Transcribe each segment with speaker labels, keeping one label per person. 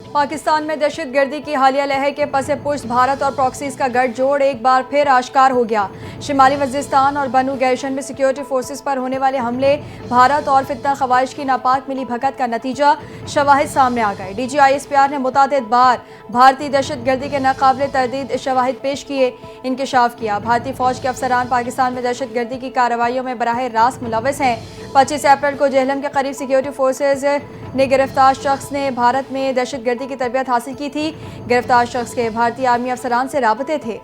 Speaker 1: पाकिस्तान में दहशतगर्दी की हालिया लहर के पसे पुष्ट भारत और प्रॉक्सीज का गठजोड़ एक बार फिर आश्कार हो गया। शिमाली वजीरिस्तान और बनू गैशन में सिक्योरिटी फोर्सेस पर होने वाले हमले, भारत और फितना खवाइश की नापाक मिली भगत का नतीजा, शवाहिद सामने आ गए। DGISPR ने मुतादिद बार भारतीय दहशतगर्दी के नाकाबिले तरदीद शवाहिद पेश किए, इंकशाफ किया। भारतीय फौज के अफसरान पाकिस्तान में दहशतगर्दी की कार्रवाइयों में बराह रास्त मुलव्वस हैं। 25 अप्रैल को जेहलम के करीब सिक्योरिटी फोर्सेज ने गिरफ्तार शख्स ने भारत में दहशतगर्दी की तरबियत हासिल की थी। गिरफ्तार शख्स के भारतीय आर्मी अफसरान से राबते थे।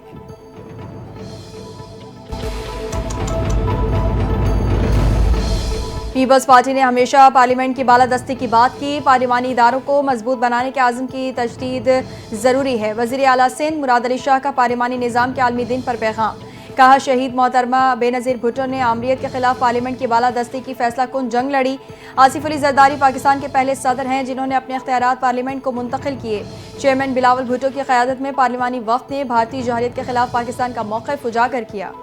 Speaker 1: पीपल्स पार्टी ने हमेशा पार्लियामेंट की बालादस्ती की बात की। पार्लिमानी इदारों को मजबूत बनाने के आज़म की तजदीद ज़रूरी है। वज़ीर आला सिंध मुराद अली शाह का पार्लिमानी निज़ाम के आलमी दिन पर पैगाम। कहा, शहीद मोहतरमा बेनज़ीर भुट्टो ने आमरीत के खिलाफ पार्लियामेंट की बालादस्ती की फैसला कुन जंग लड़ी। आसिफ अली जरदारी पाकिस्तान के पहले सदर हैं जिन्होंने अपने इख्तियारात पार्लियामेंट को मुंतकिल किए। चेयरमैन बिलावल भुट्टो की क़यादत में पार्लिमानी वफ़द ने भारतीय जौहरियत के खिलाफ पाकिस्तान का मौक़िफ़ उजागर किया।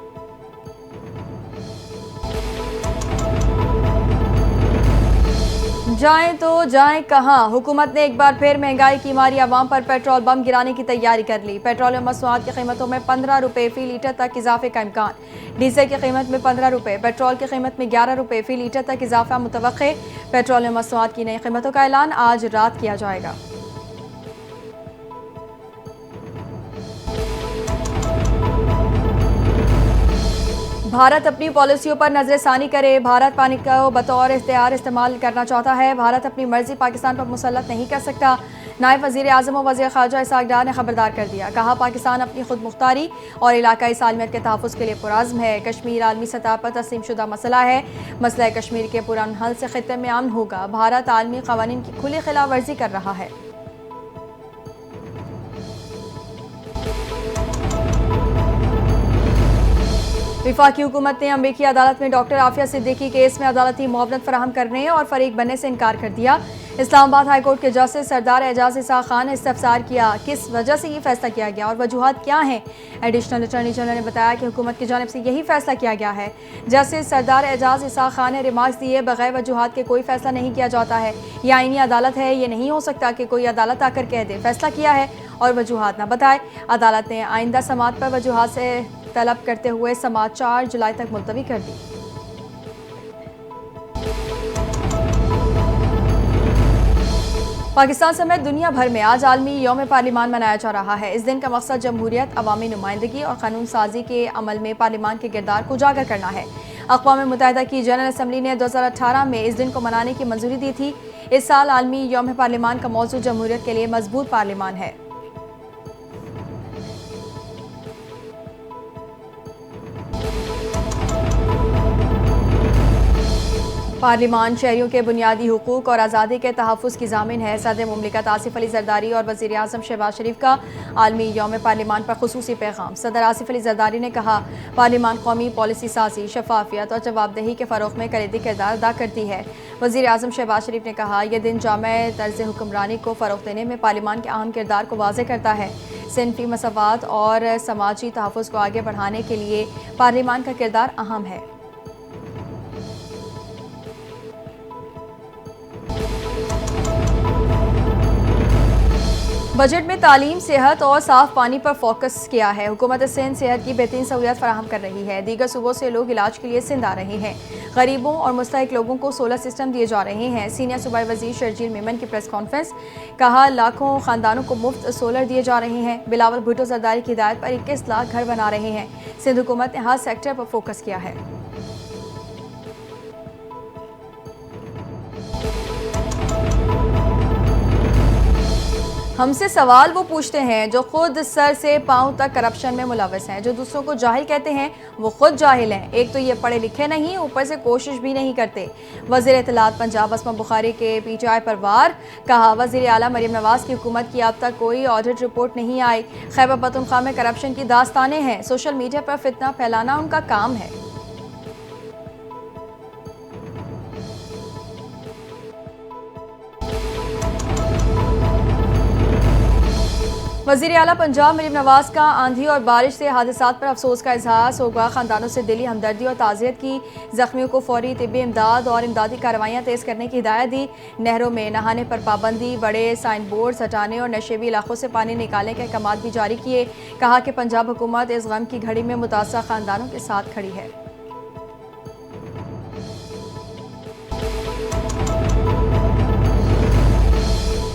Speaker 1: जाएं तो जाएं कहां? हुकूमत ने एक बार फिर महंगाई की मारी अवाम पर पेट्रोल बम गिराने की तैयारी कर ली। पेट्रोलियम मसनूआत की कीमतों में 15 रुपये फी लीटर तक इजाफे का इम्कान। डीजल की कीमत में 15 रुपये, पेट्रोल की कीमत में 11 रुपये फी लीटर तक इजाफा मुतवक्के। पेट्रोलियम मसनूआत की नई कीमतों का ऐलान आज रात किया जाएगा। भारत अपनी पॉलिसियों पर नजरसानी करे। भारत पानी को बतौर इख्तियार इस्तेमाल करना चाहता है। भारत अपनी मर्जी पाकिस्तान पर मुसल्लत नहीं कर सकता। नायब वज़ीर आज़म और वज़ीर ख़ारजा इसहाक़ डार ने खबरदार कर दिया। कहा, पाकिस्तान अपनी खुद मुख्तारी और इलाकाई सालमियत के तहफ़्फ़ुज़ के लिए पुरज़्म है। कश्मीर आलमी सतह पर तस्लीम शुदा मसला है। मसला कश्मीर के पुरअमन हल से ख़ित्ते में अमन होगा। भारत आलमी क़वानीन की खुली खिलाफ वर्जी कर रहा है। वफाकी हुकूमत ने अमरीकी अदालत में डॉक्टर आफिया सिद्दीकी केस में अदालती मुआवनत फराहम करने और फरीक बनने से इनकार कर दिया। इस्लामाबाद हाई कोर्ट के जस्टिस सरदार एजाज इसहाक़ खान ने इस्तफसार किया, किस वजह से ये फैसला किया गया और वजूहात क्या हैं। एडिशनल अटॉर्नी जनरल ने बताया कि हुकूमत की जानिब से यही फैसला किया गया है। जस्टिस सरदार एजाज इसहाक़ खान ने रिमार्क्स दिए, बगैर वजूहात के कोई फैसला नहीं किया जाता है। यह आईनी अदालत है, ये नहीं हो सकता कि कोई अदालत आकर कह दे फैसला किया है और वजूहात न बताए। अदालत ने आइंदा समाअत पर वजूहात से तलब करते हुए समाअत 4 जुलाई तक मुलतवी कर दी। पाकिस्तान समेत दुनिया भर में आज आलमी यौम पार्लिमान मनाया जा रहा है। इस दिन का मकसद जमहूरियत, अवामी नुमाइंदगी और कानून साजी के अमल में पार्लिमान के किरदार को उजागर करना है। अक़वाम मुत्तहिदा की जनरल असम्बली ने 2018 में इस दिन को मनाने की मंजूरी दी थी। इस साल आलमी यौम पार्लिमान का मौजू जमहूरियत के लिए मजबूत पार्लिमान है। पार्लिमान शहरियों के बुनियादी हुकूक और आज़ादी के तहफ़्फ़ुज़ की ज़ामिन है। सदर मुमलिकत आसिफ अली जरदारी और वज़ीर आज़म शहबाज शरीफ का आलमी यौम पार्लिमान पर ख़ुसूसी पैगाम। सदर आसिफ अली जरदारी ने कहा, पार्लिमान कौमी पॉलिसी साजी, शफाफियत और जवाबदेही के फ़रोग़ में कलीदी किरदार अदा करती है। वज़ीर आज़म शहबाज शरीफ ने कहा, यह दिन जामे तर्ज़ हुक्मरानी को फ़रोग़ देने में पार्लिमान के अहम किरदार को वाज़ेह करता है। सिनफ़ी मसवात और समाजी तहफ़्फ़ुज़ को आगे बढ़ाने के लिए पार्लिमान का किरदार अहम है। बजट में तालीम, सेहत और साफ पानी पर फोकस किया है। हुकूमत सिंध सेहत की बेहतरीन सहूलियत फराहम कर रही है। दीगर सूबों से लोग इलाज के लिए सिंध आ रहे हैं। गरीबों और मुस्तहिक लोगों को सोलर सिस्टम दिए जा रहे हैं। सीनियर सूबाई वज़ीर शर्जील मेमन की प्रेस कॉन्फ्रेंस। कहा, लाखों खानदानों को मुफ्त सोलर दिए जा रहे हैं। बिलावल भुट्टो जरदारी की हिदायत पर 21 लाख घर बना रहे हैं। सिंध हुकूमत ने हर सेक्टर पर फोकस किया है। हमसे सवाल वो पूछते हैं जो खुद सर से पांव तक करप्शन में मुलव्वस हैं। जो दूसरों को जाहिल कहते हैं वो खुद जाहिल हैं। एक तो ये पढ़े लिखे नहीं, ऊपर से कोशिश भी नहीं करते। वज़ीर इत्तलात पंजाब अस्मा बुखारी के PTI पर वार। कहा, वज़ीर आला मरीम नवाज की हुकूमत की अब तक कोई ऑडिट रिपोर्ट नहीं आई। खैबर पख्तूनख्वा में करप्शन की दास्तानें हैं। सोशल मीडिया पर फितना फैलाना उनका काम है। वज़ीर आला पंजाब मरीम नवाज का आंधी और बारिश से हादसात पर अफसोस का इजहार। सोगवा खानदानों से दिली हमदर्दी और ताज़ियत की। जख्मियों को फौरी तिब्बी इमदाद और इमदादी कार्रवाइयाँ तेज़ करने की हिदायत दी। नहरों में नहाने पर पाबंदी, बड़े साइन बोर्ड हटाने और नशेबी इलाकों से पानी निकालने के अहकाम भी जारी किए। कहा कि पंजाब हुकूमत इस गम की घड़ी में मुतासर खानदानों के साथ खड़ी है।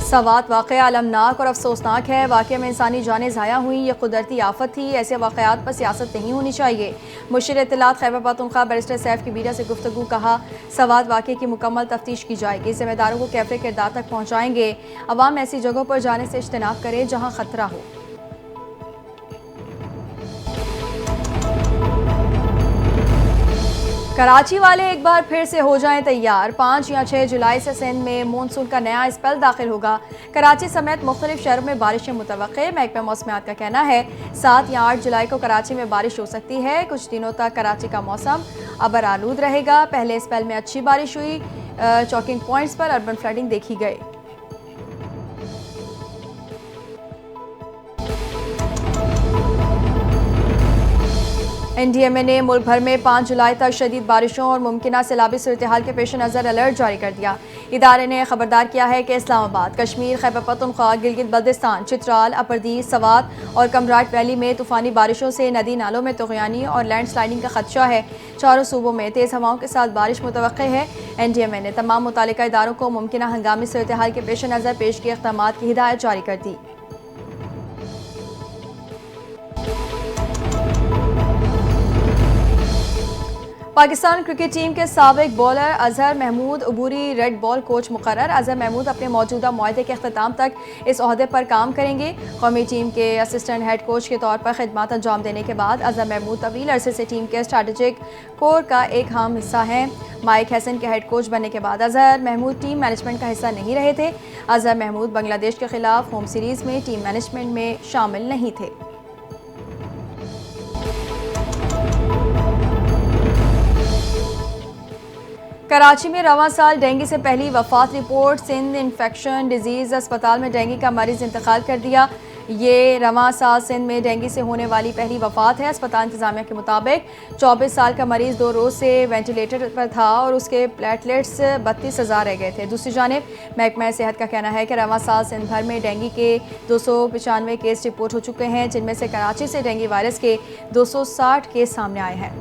Speaker 1: सवात वाक़या अलमनाक और अफसोसनाक है। वाक़े में इंसानी जानें ज़ाया हुई। ये कुदरती आफत थी। ऐसे वाक़यात पर सियासत नहीं होनी चाहिए। मुशीर इत्तलात खैबर पख्तूनख्वा बैरिस्टर सैफ की मीडिया से गुफ्तगू। कहा, सवात वाक़े की मुकम्मल तफ्तीश की जाएगी। ज़िम्मेदारों को कैफ़े किरदार तक पहुँचाएंगे। अवाम ऐसी जगहों पर जाने से इज्तनाब करे जहाँ ख़तरा हो। कराची वाले एक बार फिर से हो जाएं तैयार। 5 या 6 जुलाई से सिंध में मानसून का नया स्पेल दाखिल होगा। कराची समेत मुख्तलिफ शहरों में बारिशें मुतवक्के। महकमा मौसमियात का कहना है 7 या 8 जुलाई को कराची में बारिश हो सकती है। कुछ दिनों तक कराची का मौसम अबर आलूद रहेगा। पहले स्पेल में अच्छी बारिश हुई। चौकिंग पॉइंट्स पर अर्बन फ्लडिंग देखी गई। NDMA ने मुल्क भर में 5 जुलाई तक शदीद बारिशों और मुमकिन सैलाबी सूरत हाल के पेश नज़र अलर्ट जारी कर दिया। इदारे ने खबरदार किया है कि इस्लामाबाद, कश्मीर, खैबर पख्तूनख्वा, गिलगित बल्तिस्तान, चित्राल, अपरदीप, सवात और कमराट वैली में तूफ़ानी बारिशों से नदी नालों में तग़यानी और लैंड स्लाइडिंग का खदशा है। चारों सूबों में तेज़ हवाओं के साथ बारिश मुतवक्के है। NDMA ने तमाम मुतालिका इदारों को मुमकिन हंगामी सूरत हाल के पेश नज़र पेश किए इक़दाम की हिदायत जारी कर दी। पाकिस्तान क्रिकेट टीम के साबिक बॉलर अजहर महमूद अबूरी रेड बॉल कोच मुकर्रर। अजहर महमूद अपने मौजूदा मुआहदे के अख्ताम तक इस ओहदे पर काम करेंगे। कौमी टीम के असिस्टेंट हेड कोच के तौर पर खिदमत अंजाम देने के बाद अजहर महमूद तवील अरसे से टीम के स्ट्रैटेजिक कोर का एक अहम हिस्सा हैं। माइक हैसन के हेड कोच बनने के बाद अजहर महमूद टीम मैनेजमेंट का हिस्सा नहीं रहे थे। अजहर महमूद बांग्लादेश के खिलाफ होम सीरीज़ में टीम मैनेजमेंट में शामिल नहीं थे। कराची में रवां साल डेंगू से पहली वफात रिपोर्ट। सिंध इन्फेक्शन डिजीज़ अस्पताल में डेंगू का मरीज इंतकाल कर दिया। ये रवां साल सिंध में डेंगू से होने वाली पहली वफात है। अस्पताल इंतजामिया के मुताबिक 24 साल का मरीज 2 रोज़ से वेंटिलेटर पर था और उसके प्लेटलेट्स 32,000 रह गए थे। दूसरी जानिब महकमा सेहत का कहना है कि रवां साल सिंध भर में डेंगू के 295 केस रिपोर्ट हो चुके हैं, जिनमें से कराची से डेंगू वायरस के 260 केस सामने आए हैं।